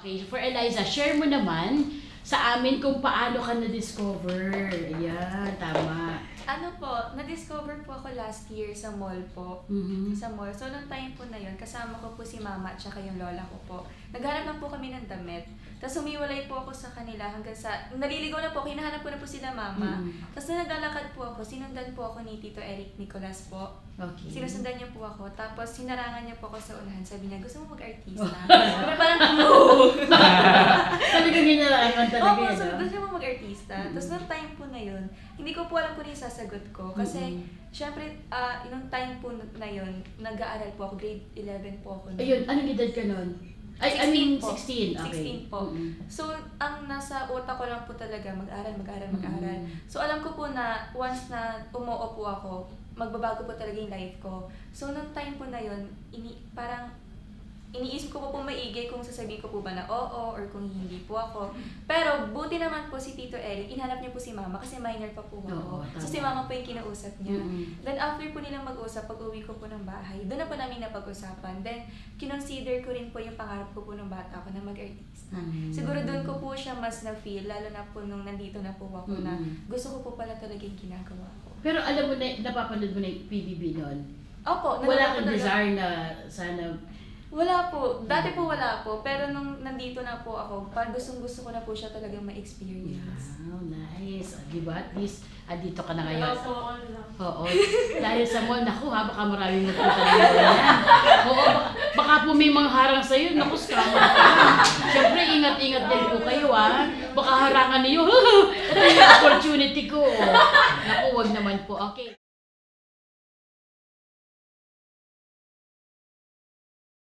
Okay, for Eliza, share mo naman sa amin kung paano ka na-discover. Ayan, tama. Ano po, na-discover po ako last year sa mall po. Sa mall. So, noong time po na yun, kasama ko po si mama at saka yung lola ko po. Naghanap lang po kami ng damit. Tapos humiwalay po ako sa kanila hanggang sa, naliligaw na po, hinahanap ko na po sila mama. Tapos na naglalakad po ako, sinundan po ako ni Tito Eric Nicolas po. Okay. Sinusundan niya po ako, tapos sinarangan niya po ako sa unahan. Sabi niya, gusto mo mag-artista? Parang, no! Talagang ginalaman talaga Oo, yun. so gusto mo mag-artista. Tapos noong time po na yun, hindi ko po alam kung ano yung sasagot ko. Kasi, syempre, nung time po na yun, nag-aaral po ako, grade 11 po ako. Ayun, anong edad ka nun? Ay, 16 I mean, po. 16. Okay. 16 po. So, ang nasa utak ko lang po talaga, mag-aral. So, alam ko po na once na umuo po ako, magbabago po talaga yung life ko. So, nung time po na yun, parang iniisip ko po maigi kung sasabihin ko po ba na oo or kung hindi po ako. Pero buti naman po si Tito Eric, inhanap niya po si mama kasi minor pa po ako. So si mama po yung kinausap niya. Then after po nilang mag-usap, pag-uwi ko po ng bahay, doon na po namin napag-usapan. Then kinonsider ko rin po yung pangarap ko po ng bata ko na mag-artista. Siguro doon ko po siya mas na-feel, lalo na po nung nandito na po ako na gusto ko po pala talaga yung ginagawa ko. Pero alam mo na, napapanood mo na yung PBB noon? Opo. Wala kang desire na sana... Wala po. Dati po wala po. Pero nung nandito na po ako, parang gustong-gusto ko na po siya talagang ma-experience. Wow, nice. Diba? At least, andito ka na ngayon. Oo. Oo. Dahil sa mall, naku ha, baka maraming magpunta na yan. Oo, baka po may mga harang sa'yo. Naku, scam ka. Siyempre, ingat-ingat din po kayo ha. Baka harangan niyo. Ito yung opportunity ko. Naku, wag naman po. Okay.